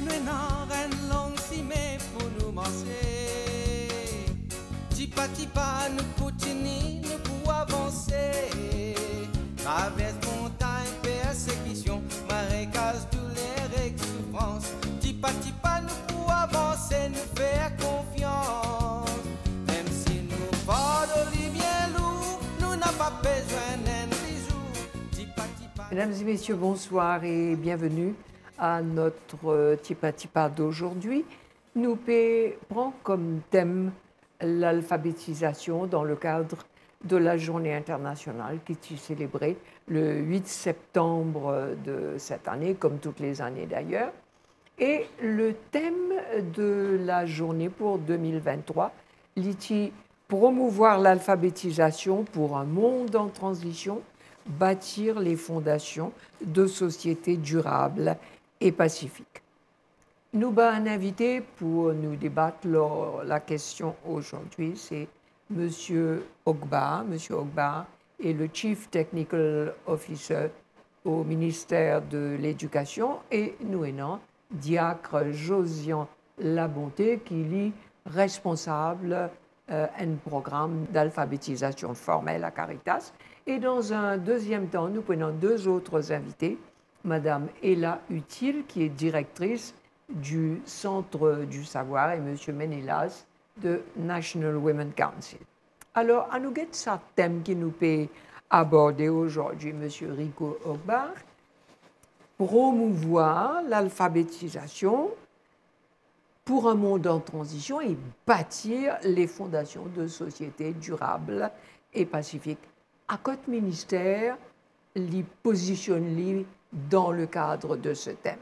nous n'en une longue cimée pour nous manger. Tipa tipa nous continuons, nous pour avancer. Traverse montagne, persécution, marécage, douleur et souffrance. Tipa tipa nous pour avancer, nous faire confiance. Même si nous portons les bien lourds, nous n'avons pas besoin d'un bijou. Tipa tipa. Mesdames et messieurs, bonsoir et bienvenue à notre Tipa Tipa d'aujourd'hui. Nous prenons comme thème l'alphabétisation dans le cadre de la journée internationale qui est célébrée le 8 septembre de cette année, comme toutes les années d'ailleurs. Et le thème de la journée pour 2023, c'est promouvoir l'alphabétisation pour un monde en transition, bâtir les fondations de sociétés durables et pacifiques. Nous avons un invité pour nous débattre la question aujourd'hui, c'est M. Ogba. M. Ogba est le Chief Technical Officer au ministère de l'Éducation et nous avons Diacre Josian Labonté qui est responsable un programme d'alphabétisation formelle à Caritas. Et dans un deuxième temps, nous prenons deux autres invités, Madame Ella Utile, qui est directrice du Centre du Savoir, et Monsieur Menelas de National Women's Council. Alors, à nous guetter ce thème qui nous peut aborder aujourd'hui, Monsieur Rico Ogba, promouvoir l'alphabétisation pour un monde en transition et bâtir les fondations de sociétés durables et pacifiques. À quel ministère les positionne dans le cadre de ce thème?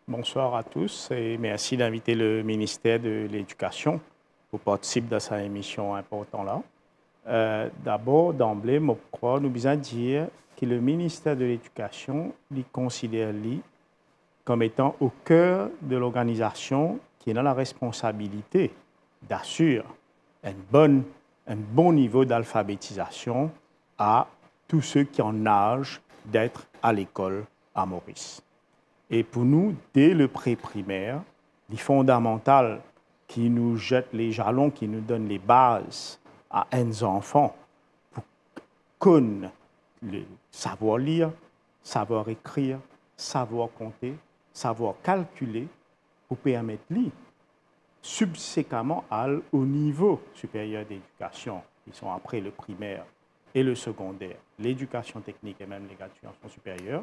Bonsoir à tous et merci d'inviter le ministère de l'Éducation pour participer à cette émission importante-là. D'abord, d'emblée, je crois nous besoin dire que le ministère de l'Éducation considère comme étant au cœur de l'organisation qui a la responsabilité d'assurer un bon niveau d'alphabétisation à tous ceux qui ont l'âge d'être à l'école à Maurice. Et pour nous, dès le pré-primaire, les fondamentales qui nous jettent les jalons, qui nous donnent les bases à uns enfants pour connaître le savoir lire, savoir écrire, savoir compter, savoir calculer, pour permettre subséquemment au niveau supérieur d'éducation, qui sont après le primaire et le secondaire, l'éducation technique et même l'éducation supérieure,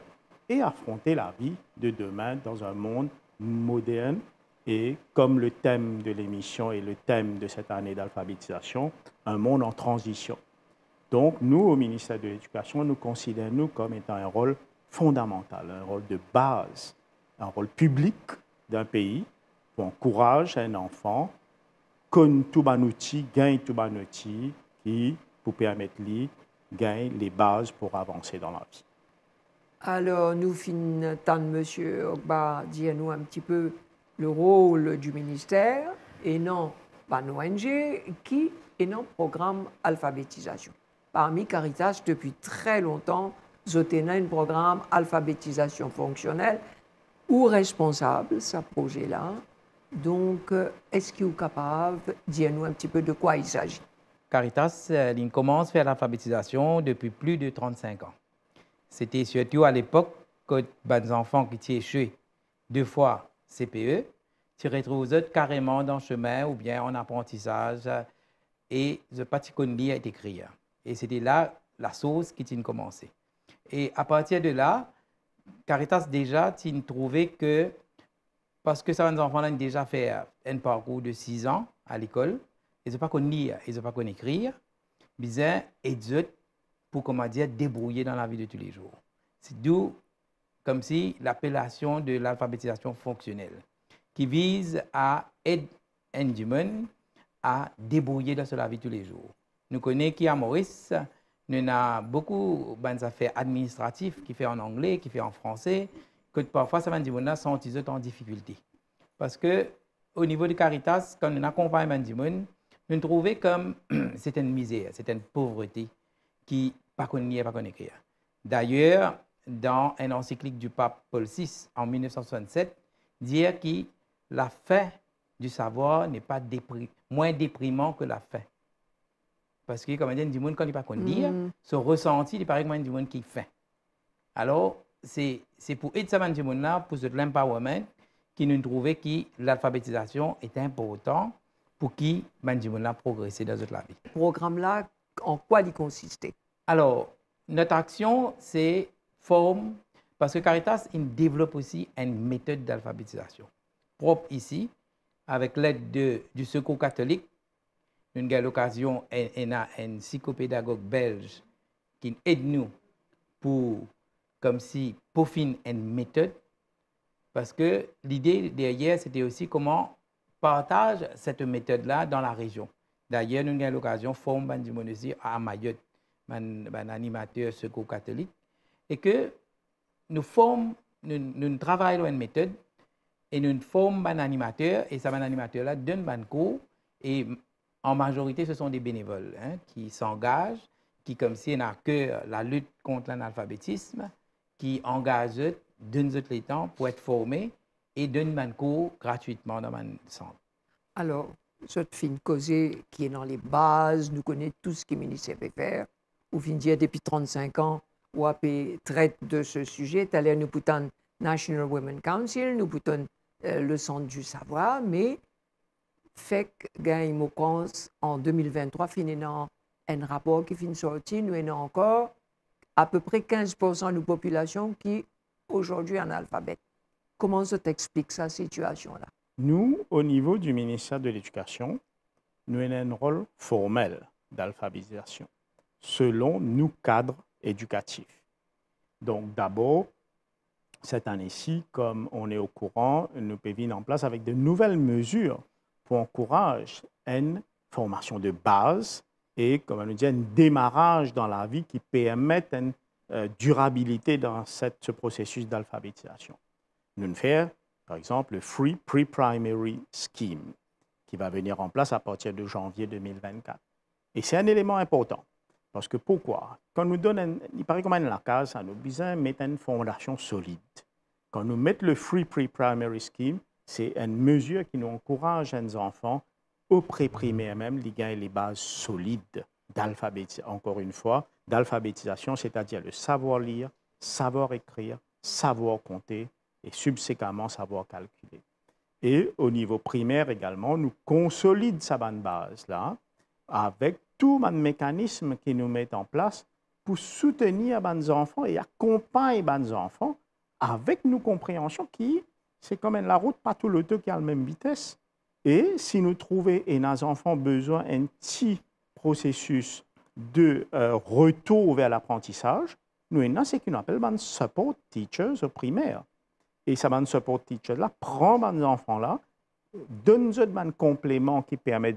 et affronter la vie de demain dans un monde moderne et, comme le thème de l'émission et le thème de cette année d'alphabétisation, un monde en transition. Donc, nous, au ministère de l'Éducation, nous considérons comme étant un rôle fondamental, un rôle de base, un rôle public d'un pays pour encourager un enfant qu'on tout un outil, gagne tout un outil qui, pour permettre lui, gagne les bases pour avancer dans la vie. Alors, nous finissons, M. Ogba, dire-nous un petit peu le rôle du ministère et non pas l'ONG qui est dans le programme alphabétisation. Parmi Caritas, depuis très longtemps, nous avons un programme alphabétisation fonctionnelle ou responsable, ce projet-là. Donc, est-ce qu'il est capable de dire-nous un petit peu de quoi il s'agit? Caritas il commence à faire l'alphabétisation depuis plus de 35 ans. C'était surtout à l'époque que les enfants qui étaient échoués 2 fois CPE, tu retrouves carrément dans le chemin ou bien en apprentissage et le petit connu est écrit. Et c'était là la sauce qui a commencé. Et à partir de là, Caritas déjà trouvé que, parce que certains enfants ont déjà fait un parcours de 6 ans à l'école, ils n'ont pas connu lire, ils n'ont pas connu écrire, bien aider pour, comment dire, débrouiller dans la vie de tous les jours. C'est d'où, comme si, l'appellation de l'alphabétisation fonctionnelle, qui vise à aider un humain à débrouiller dans la vie de tous les jours. Nous connaissons qu'à Maurice, nous avons beaucoup d'affaires administratives qui fait en anglais, qui fait en français, que parfois, ça va dire sont en difficulté. Parce que, au niveau de Caritas, quand nous accompagnons les gens, nous trouvons comme c'est une misère, c'est une pauvreté qui pas connaît pas écrire. D'ailleurs, dans une encyclique du pape Paul VI en 1967, dire que la fin du savoir n'est pas moins déprimant que la fin. Parce que, comme on dit, quand il ne peut pas dire, son ressenti, il paraît comme du monde qui fait. Alors, c'est pour aider ça, là, pour l'empowerment, qui nous trouvait que l'alphabétisation est importante pour qui là progresser dans notre vie. Ce programme-là, en quoi il consistait? Alors, notre action, c'est forme, parce que Caritas, il développe aussi une méthode d'alphabétisation propre ici, avec l'aide du Secours catholique. Nous avons l'occasion, on a un psychopédagogue belge qui aide nous pour, comme si, peaufiner une méthode. Parce que l'idée derrière, c'était aussi comment partage cette méthode-là dans la région. D'ailleurs, nous avons l'occasion de former aussi à Mayotte, un animateur Secours catholique, et que nous travaillons une méthode et nous formons un animateur, et cet animateur-là donne un cours, et en majorité, ce sont des bénévoles qui s'engagent, qui, comme si on a que la lutte contre l'analphabétisme, qui engagent, donnent les temps pour être formés et donnent un cours gratuitement dans un centre. Alors, cette fine causée qui est dans les bases, nous connaissons tout ce que le ministère peut faire. Ou fin dire depuis 35 ans, OAP traite de ce sujet. T'allais nous poutons National Women's Council, nous poutons le Centre du Savoir, mais fait que en 2023, finissant un rapport qui finit sorti, nous avons encore à peu près 15% de la population qui aujourd'hui est analphabète. Comment ça t'explique cette situation-là? Nous, au niveau du ministère de l'Éducation, nous avons un rôle formel d'alphabétisation, selon nos cadres éducatifs. Donc, d'abord, cette année-ci, comme on est au courant, nous pouvons venir en place avec de nouvelles mesures pour encourager une formation de base et, comme on nous dit, un démarrage dans la vie qui permette une durabilité dans ce processus d'alphabétisation. Nous faisons, par exemple, le Free Pre-Primary Scheme qui va venir en place à partir de janvier 2024. Et c'est un élément important. Parce que pourquoi? Quand nous donne, il paraît comme la case, ça nous besoin de mettre une fondation solide. Quand nous mettons le Free Pre-Primary Scheme, c'est une mesure qui nous encourage les enfants, au pré-primaire même, les gagner les bases solides d'alphabétisation, encore une fois, d'alphabétisation, c'est-à-dire le savoir lire, savoir écrire, savoir compter et subséquemment savoir calculer. Et au niveau primaire également, nous consolidons cette base-là avec tout le mécanisme qui nous met en place pour soutenir les enfants et accompagner les enfants avec nos compréhensions qui, c'est comme la route, pas tout le temps qui a la même vitesse. Et si nous trouvons et nos enfants besoin d'un petit processus de retour vers l'apprentissage, nous avons ce qu'on appelle des support teachers au primaire. Et ces support teachers-là prennent les enfants-là, donnent un complément qui permet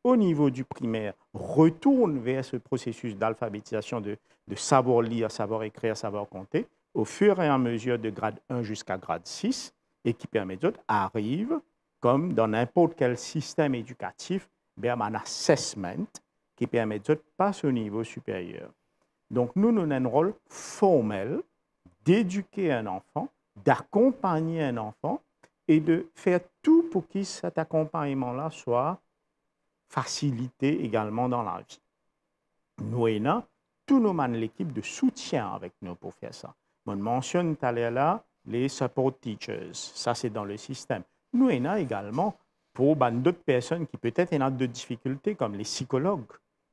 au niveau du primaire, retourne vers ce processus d'alphabétisation de savoir lire, savoir écrire, savoir compter, au fur et à mesure de grade 1 jusqu'à grade 6, et qui permet d'autres arrivent, comme dans n'importe quel système éducatif, vers un assessment qui permet d'autres passer au niveau supérieur. Donc, nous avons un rôle formel d'éduquer un enfant, d'accompagner un enfant et de faire tout pour que cet accompagnement-là soit facilité également dans la vie. Nous avons tous nos l'équipe de soutien avec nous pour faire ça. On mentionne tout à l'heure là les support teachers. Ça, c'est dans le système. Nous avons également pour d'autres personnes qui peut-être ont de difficultés, comme les psychologues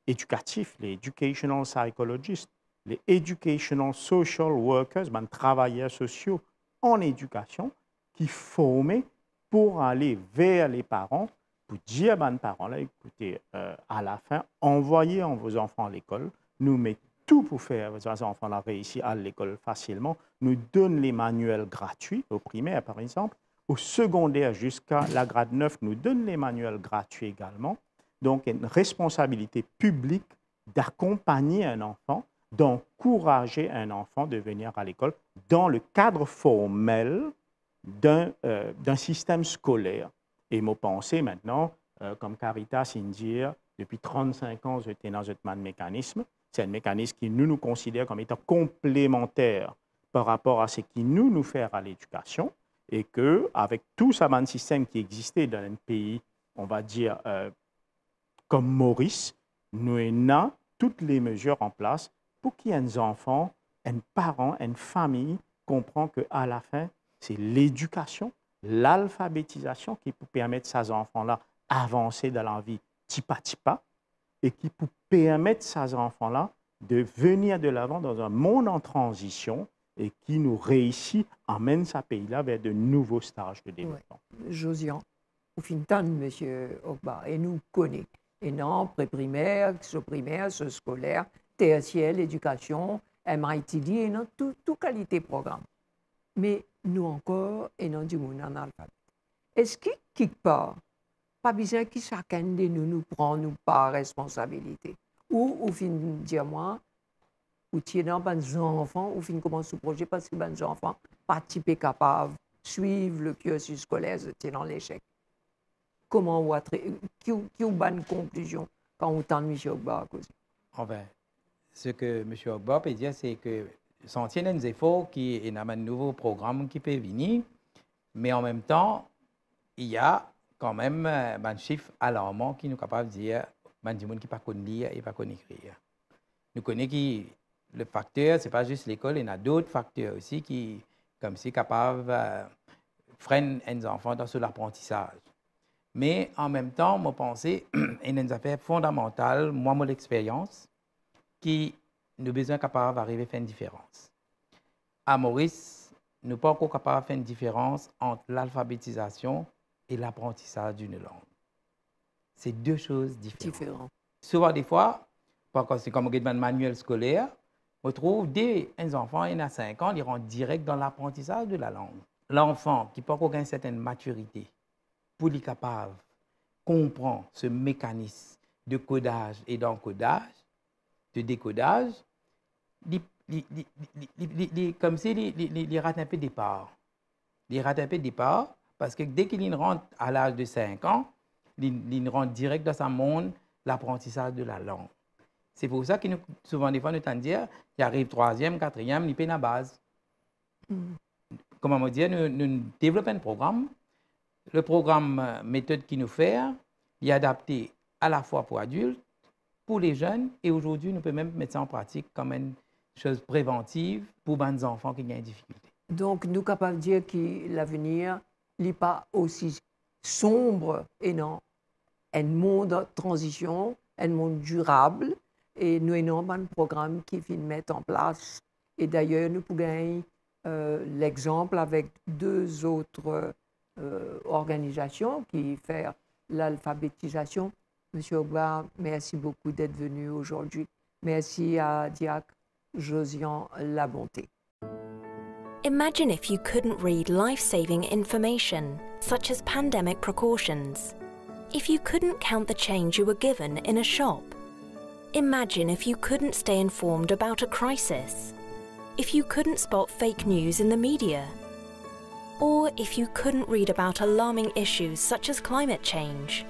éducatifs, les educational psychologists, les educational social workers, les travailleurs sociaux en éducation, qui forment pour aller vers les parents, pour dire aux parents, là, écoutez, à la fin, envoyez vos enfants à l'école, nous mettons tout pour faire vos enfants réussir à l'école facilement, nous donnons les manuels gratuits, au primaire par exemple, au secondaire jusqu'à la grade 9, nous donnons les manuels gratuits également. Donc, une responsabilité publique d'accompagner un enfant, d'encourager un enfant de venir à l'école dans le cadre formel d'un système scolaire. Et mon pensée maintenant, comme Caritas India, depuis 35 ans, j'étais dans ce mécanisme. C'est un mécanisme qui nous considère comme étant complémentaire par rapport à ce qui nous fait à l'éducation. et qu'avec tout ce système qui existait dans un pays, on va dire, comme Maurice, nous avons toutes les mesures en place pour qu'il y ait un enfant, un parent, une famille comprend qu'à la fin, c'est l'éducation, l'alphabétisation qui peut permettre à ces enfants-là d'avancer dans la vie petit à et qui peut permettre à ces enfants-là de venir de l'avant dans un monde en transition et qui nous réussit, emmène ce pays-là vers de nouveaux stages de développement. Ouais. Josiane, au fin M. Ogba, et nous connaît. Et non, pré-primaire, sous-primaire, scolaire, tertiaire, l'éducation, MITD, et non, toute qualité de programme. Mais nous encore, et non du monde en alphabet. Est-ce que, quelque part, pas besoin que chacun de nous prend nous par responsabilité? Ou, au fin de dire, moi, ou tiens dans les enfants, ou fin commence ce projet parce que les enfants pas typés capables de suivre le cursus scolaire, c'est dans l'échec. Comment on qui est une bonne conclusion quand on entend M. Ogba à cause? Enfin, ce que M. Ogba peut dire, c'est que sans tient des efforts qui est un nouveau programme qui peut venir, mais en même temps, il y a quand même un chiffre alarmant qui nous est capable de dire que les gens qui ne pas lire et pas écrire. Nous connaissons que le facteur, ce n'est pas juste l'école, il y a d'autres facteurs aussi qui, comme si, capables de freiner les enfants dans l'apprentissage. Mais en même temps, je pense qu'il y a une affaire fondamentale, moi, mon expérience, qui nous besoin capable d'arriver à faire une différence. À Maurice, nous ne sommes pas encore capables de faire une différence entre l'alphabétisation et l'apprentissage d'une langue. C'est deux choses différentes. Souvent, des fois, c'est comme un manuel scolaire, on trouve des enfants, il y a 5 ans, ils rentrent direct dans l'apprentissage de la langue. L'enfant qui n'a pas encore une certaine maturité, pour être capable de comprendre ce mécanisme de codage et d'encodage, de décodage, comme si il rate un peu de départ. Il rate un peu de départ parce que dès qu'il rentre à l'âge de 5 ans, il rentre direct dans son monde, l'apprentissage de la langue. C'est pour ça que nous, souvent, des fois, nous tendons à dire, il arrive 3e, 4e, il paye la base. Comment on dit, nous développons un programme. Le programme méthode qui nous fait, il est adapté à la fois pour adultes, pour les jeunes, et aujourd'hui, nous pouvons même mettre ça en pratique comme une chose préventive pour les enfants qui ont des difficultés. Donc, nous sommes capables de dire que l'avenir n'est pas aussi sombre et non, un monde en transition, un monde durable, et nous avons un programme qui vient mettre en place. Et d'ailleurs, nous pouvons gagner l'exemple avec 2 autres organisations qui font l'alphabétisation. Monsieur Ogba, merci beaucoup d'être venu aujourd'hui. Merci à Diacre Josiane Labonté. Imagine if you couldn't read life-saving information, such as pandemic precautions. If you couldn't count the change you were given in a shop. Imagine if you couldn't stay informed about a crisis. If you couldn't spot fake news in the media. Or if you couldn't read about alarming issues such as climate change.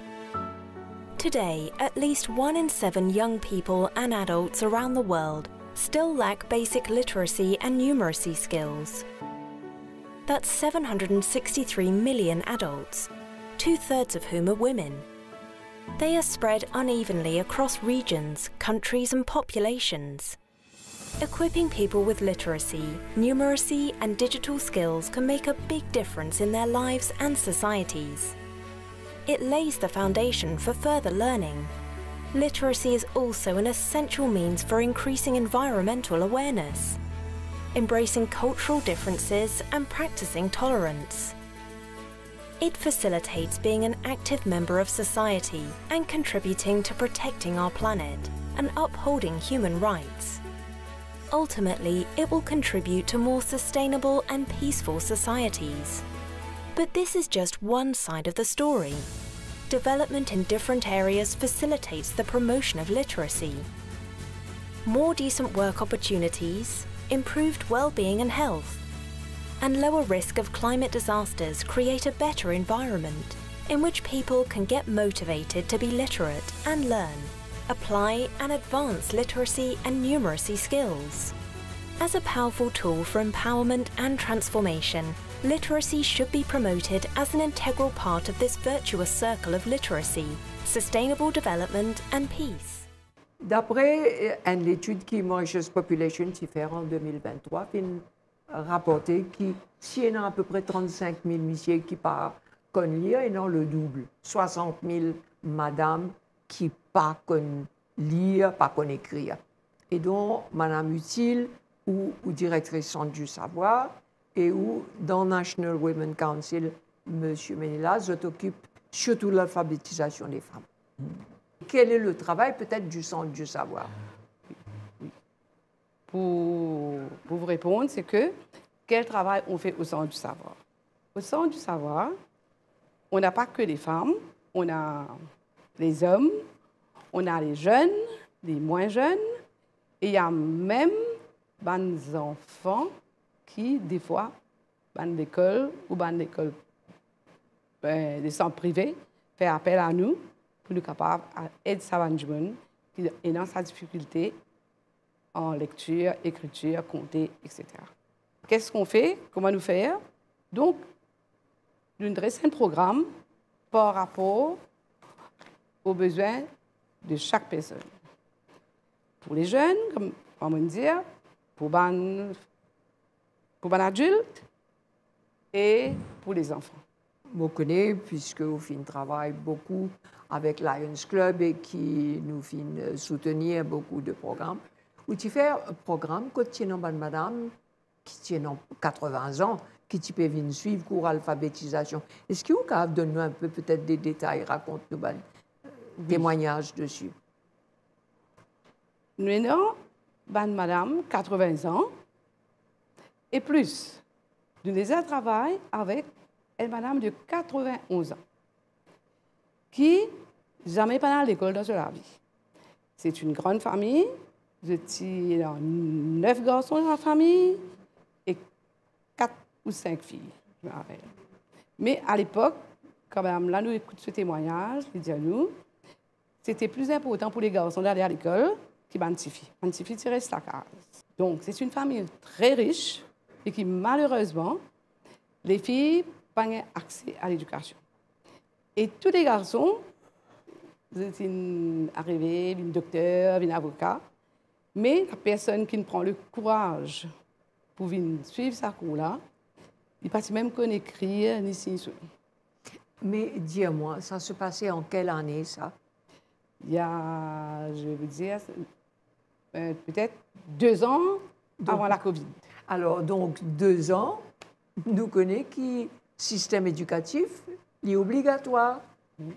Today, at least 1 in 7 young people and adults around the world still lack basic literacy and numeracy skills. That's 763 million adults, 2/3 of whom are women. They are spread unevenly across regions, countries and populations. Equipping people with literacy, numeracy and digital skills can make a big difference in their lives and societies. It lays the foundation for further learning. Literacy is also an essential means for increasing environmental awareness, embracing cultural differences and practicing tolerance. It facilitates being an active member of society and contributing to protecting our planet and upholding human rights. Ultimately, it will contribute to more sustainable and peaceful societies. But this is just one side of the story. Development in different areas facilitates the promotion of literacy. More decent work opportunities, improved well-being and health, and lower risk of climate disasters create a better environment in which people can get motivated to be literate and learn, apply and advance literacy and numeracy skills. As a powerful tool for empowerment and transformation, literacy should be promoted as an integral part of this virtuous circle of literacy, sustainable development and peace. D'après une étude qui Mauritius Population qui fait en 2023, il a rapporté qu'il y a à peu près 35 000 messieurs qui parlent lire et non le double. 60 000 madames qui pas connaissent lire, pas connaissent écrire. Et donc, Madame Utile, ou directrice Centre du Savoir, et où dans National Women's Council, Monsieur Menela s'occupe surtout de l'alphabétisation des femmes. Quel est le travail peut-être du Centre du Savoir? Pour vous répondre, c'est que quel travail on fait au Centre du Savoir? Au Centre du Savoir, on n'a pas que les femmes, on a les hommes, on a les jeunes, les moins jeunes, et il y a même des enfants qui, des fois, dans l'école ou dans l'école des centres privés, fait appel à nous pour nous capables d'aider Savanjman qui est dans sa difficulté en lecture, écriture, compter, etc. Qu'est-ce qu'on fait? Comment nous faire? Donc, nous dressons un programme par rapport aux besoins de chaque personne. Pour les jeunes, comme on va dire, pour les adultes et pour les enfants. Vous connaissez, puisque vous travaillez beaucoup avec Lions Club et qui nous soutenir beaucoup de programmes. Vous faites un programme que tient madame qui tient 80 ans, qui peut venir suivre cours alphabétisation. Est-ce que vous pouvez donner un peu peut-être des détails, raconte-nous témoignages dessus? Nous avons madame 80 ans et plus. Nous déjà travaillé avec une madame de 91 ans qui jamais pas à l'école dans sa vie. C'est une grande famille. J'étais 9 garçons dans la famille et 4 ou 5 filles, je me rappelle. Mais à l'époque, quand même, là, nous écoutons ce témoignage, il dit à nous, c'était plus important pour les garçons d'aller à l'école que Bantifi. Bantifi tirait sa case. Donc, c'est une famille très riche et qui, malheureusement, les filles n'ont pas accès à l'éducation. Et tous les garçons, ils sont arrivés, un docteur, un avocat, mais la personne qui ne prend le courage pour venir suivre sa cour-là, il ne peut même qu'on écrire ni signer. Mais dis-moi, ça se passait en quelle année, ça? Il y a, je vais vous dire, peut-être 2 ans avant la Covid. Alors, donc, 2 ans, nous connaissons que système éducatif est obligatoire.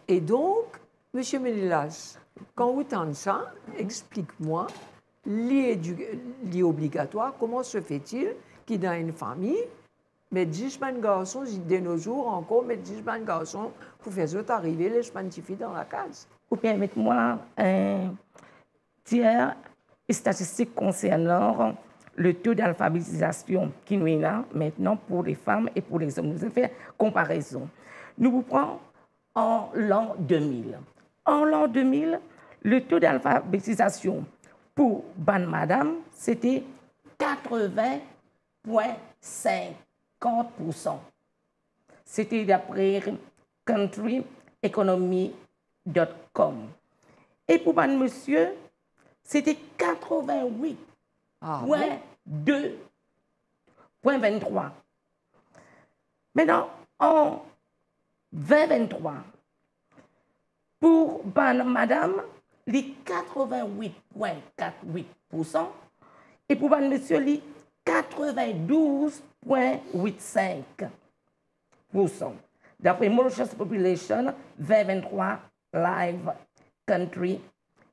Et donc, M. Menelas, quand vous entendez ça, explique-moi, l'est obligatoire, comment se fait-il qu'il dans une famille, mais 10 garçons, de nos jours encore, mais 10 garçons, pour faire autres arriver les scientifiques dans la case? Ou permettez-moi dire une statistique concernant le taux d'alphabétisation qui nous est là maintenant pour les femmes et pour les hommes. Nous allons faire comparaison. Nous vous prenons en l'an 2000. En l'an 2000, le taux d'alphabétisation pour Ban Madame, c'était 80,50%. C'était d'après countryeconomy.com. Et pour Ban Monsieur, c'était 88,2,23. Maintenant, en 2023, pour Ban Madame, les 88,48% et pour Ban Monsieur, les 92,85%. D'après Mauritius Population 2023 Live Country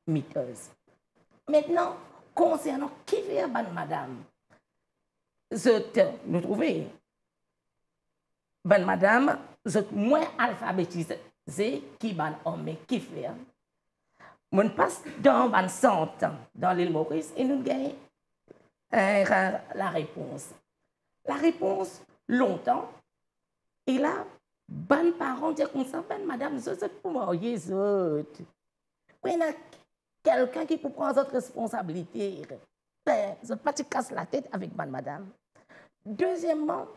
Meters. Maintenant, concernant qui fait Ban Madame, nous trouvons Ban Madame, moins alphabétisé qui Ban homme qui fait. On passe dans Ban centre dans l'île Maurice et nous gagnons la réponse. La réponse, longtemps, et là, Ban parents disent comme ça, Ban Madame, c'est pour marier les autres. Il y a quelqu'un qui peut prendre votre responsabilité. Vous ne pas te casser la tête avec Ban Madame. Deuxièmement,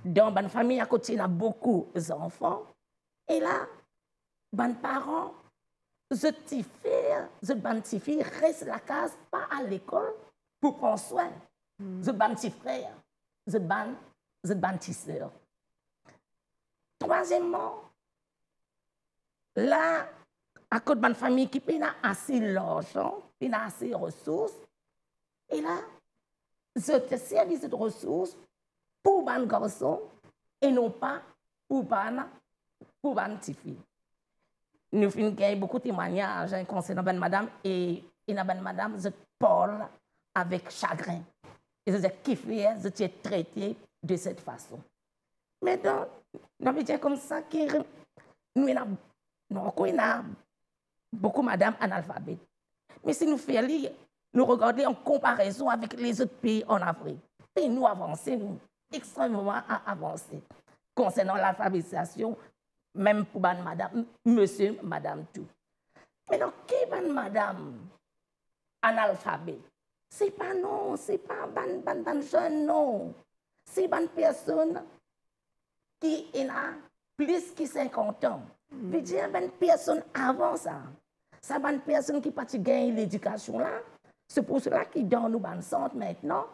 dans une famille à côté, il y a beaucoup d'enfants. Et là, les parents, les petits filles restent à la case, pas à l'école, pour prendre soin. Les petits frères, les petites sœurs. Troisièmement, là, à cause d'une famille qui n'a assez d'argent, qui n'a assez de ressources, et là, je service de ressources pour les garçons et non pas pour les petites filles. Nous avons beaucoup de témoignages concernant madame et madame, je parle avec chagrin. Et je dis qui fait, je suis traité de cette façon. Maintenant, on veut dire comme ça que nous avons beaucoup de madame analphabètes. Mais si nous faisons, nous regardons en comparaison avec les autres pays en Afrique, et nous avançons, nous extrêmement avancés concernant l'alphabétisation, même pour madame, monsieur, madame, tout. Mais donc, qui est madame analphabète? C'est pas non, c'est pas ban jeune, non. C'est une personne qui a plus que 50 ans. Veut dire une personne avant ça. C'est une personne qui pas gagner l'éducation là. C'est pour cela que dans nos bandes centres maintenant,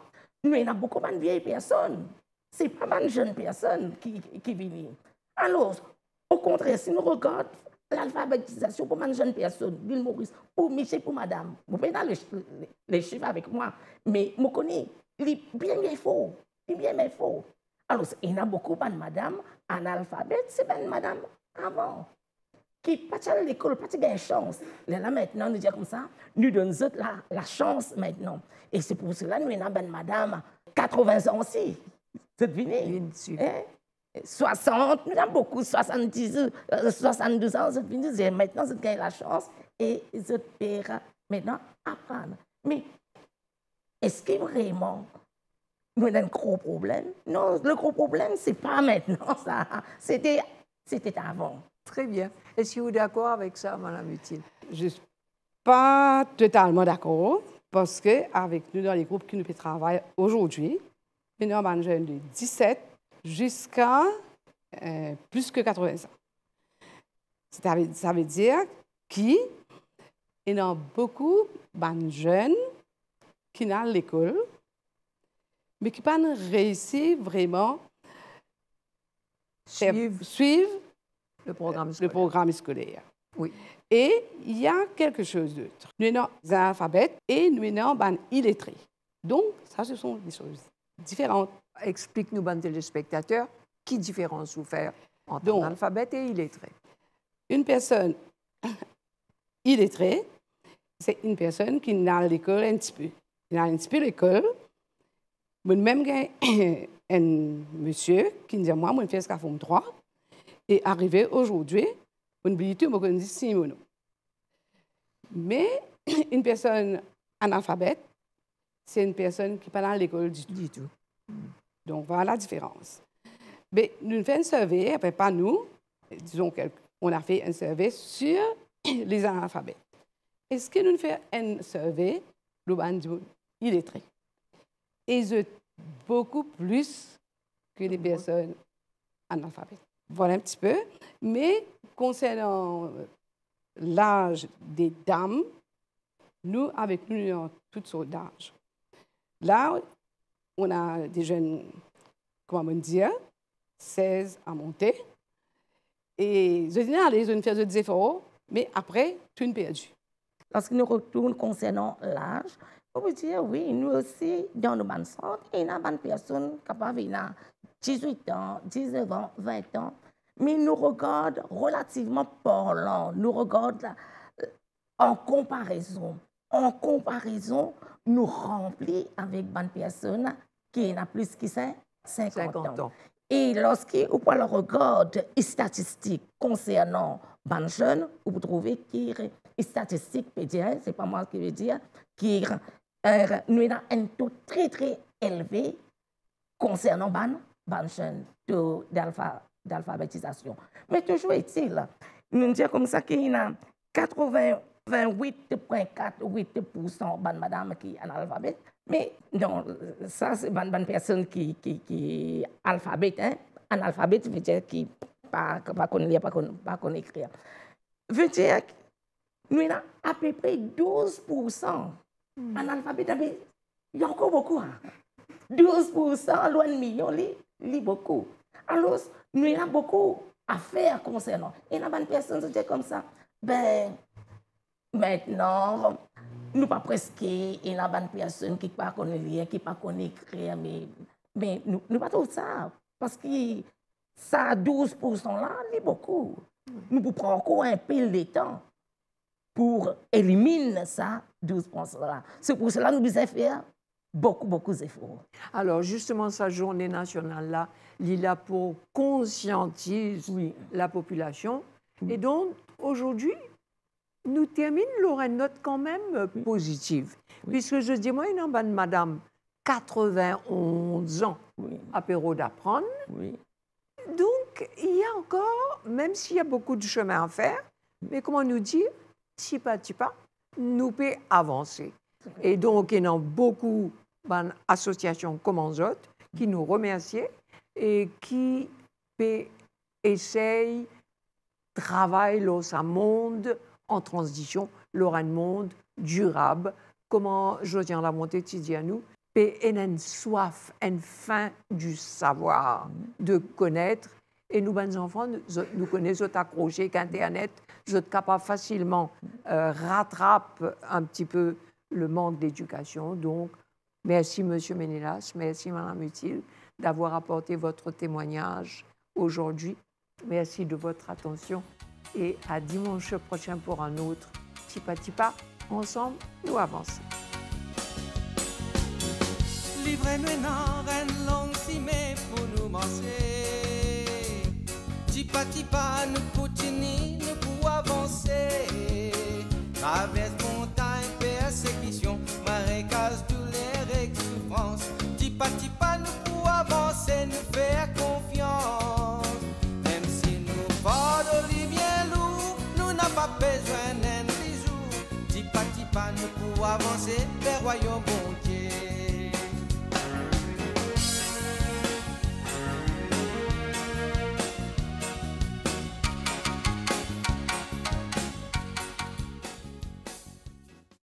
nous avons beaucoup de vieilles personnes. Ce n'est pas une jeune personne qui vient. Alors, au contraire, si nous regardons l'alphabétisation pour une jeune personne, l'île Maurice, pour Michel, pour madame, vous pouvez dans les chiffres avec moi, mais je connais, il est bien faux. Il est bien faux. Alors, il y a beaucoup de madame analphabètes, c'est bien madame avant. Qui pas à l'école, pas de chance. Là maintenant, nous disons comme ça, nous donnons la chance maintenant. Et c'est pour cela que nous avons une madame 80 ans aussi. Vous devinez? 60, nous avons beaucoup, 70, 72 ans, vous devinez, maintenant, vous gagnez la chance et vous père maintenant apprendre. Mais est-ce que vraiment nous avons un gros problème? Non, le gros problème, ce n'est pas maintenant ça. C'était avant. Très bien. Est-ce que vous êtes d'accord avec ça, Mme Utile? Je ne suis pas totalement d'accord parce qu'avec nous, dans les groupes qui nous travaillent aujourd'hui, nous avons un jeune de 17 jusqu'à plus que 80 ans. Ça veut dire qu'il y a beaucoup de jeunes qui sont à l'école, mais qui n'ont pas réussi vraiment à suivre le programme scolaire. Oui. Et il y a quelque chose d'autre. Nous avons des analphabètes et nous avons des illettrés. Donc, ça, ce sont des choses différentes. Explique-nous, bande téléspectateurs, quelle différence vous faites entre analphabète et illettré? Une personne illettrée, c'est une personne qui n'a l'école un petit peu. Il a un petit peu l'école. Même un monsieur qui me dit, moi, je fais ce qu'il faut 3. Et arrivé aujourd'hui, on oublie tout, on dit Simono. Mais une personne analphabète, c'est une personne qui n'est pas dans l'école du tout. Donc, voilà la différence. Mais nous faisons un survey, après pas nous, disons qu'on a fait un survey sur les analphabètes. Est-ce que nous faisons un survey, le bandeau illettré? Et c'est beaucoup plus que les personnes analphabètes. Voilà un petit peu. Mais concernant l'âge des dames, nous, avec nous, nous avons toutes sortes d'âges. Là, on a des jeunes, comment dire, 16 à monter. Et je dis, allez, je vais faire des efforts, mais après, tout est perdu. Lorsque nous retournons concernant l'âge, on peut dire, oui, nous aussi, dans nos bandes centres, il y a des personnes capables de 18 ans, 19 ans, 20 ans, mais nous regardons relativement parlant, nous regardons en comparaison. En comparaison, nous remplissons avec des personnes qui ont plus que 50 ans. Et lorsqu'on regarde les statistiques concernant les jeunes, vous trouvez que les statistiques, ce n'est pas moi qui veux dire, qui nous avons un taux très, très élevé concernant les jeunes d'alphabétisation. Mais toujours est-il, nous disons comme ça qu'il y a 88,48% de madame qui est analphabète, Mais non, ça, c'est une personne qui est alphabète. Hein? Un alphabète veut dire qui pas connaît lire, pas connaît écrire. Veut dire que nous avons à peu près 12% en alphabète. Il y a encore beaucoup. Hein? 12%, loin de millions, c'est beaucoup. Alors, nous avons beaucoup à faire concernant. Et il y a une personne qui dit comme ça. Ben, maintenant, nous pas presque, il y a une personne qui ne connaît pas lire, qui ne connaît pas écrire, mais nous pas tout ça. Parce que ça, 12% là, c'est beaucoup. Nous pouvons prendre encore un peu de temps pour éliminer ça, 12% là. C'est pour cela que nous devons faire beaucoup d'efforts. Alors, justement, cette journée nationale-là, il est là pour conscientiser la population. Et donc, aujourd'hui, nous terminons une note quand même positive. Puisque je dis, moi, il y a une madame, 91 ans, apéro d'apprendre. Donc, il y a encore, même s'il y a beaucoup de chemin à faire, mais comment nous dire, petit pas, nous pouvons avancer. Et donc, il y a beaucoup d'associations comme les autres qui nous remercient et qui essayent de travailler dans un monde en transition, dans un monde durable. Comment Josiane Lamonté dit à nous, et une soif, une faim du savoir, de connaître. Et nous, les enfants, nous connaissons accrochés qu'Internet, nous sommes capables facilement rattraper un petit peu le manque d'éducation. Donc, merci, M. Menelas, merci, Mme Utile, d'avoir apporté votre témoignage aujourd'hui. Merci de votre attention et à dimanche prochain pour un autre Tipa. Ensemble, nous avançons. Livrez-nous une langue si mais pour nous manger. Tipa, nous continuons, nous pouvons avancer. Traverse montagne, persécution,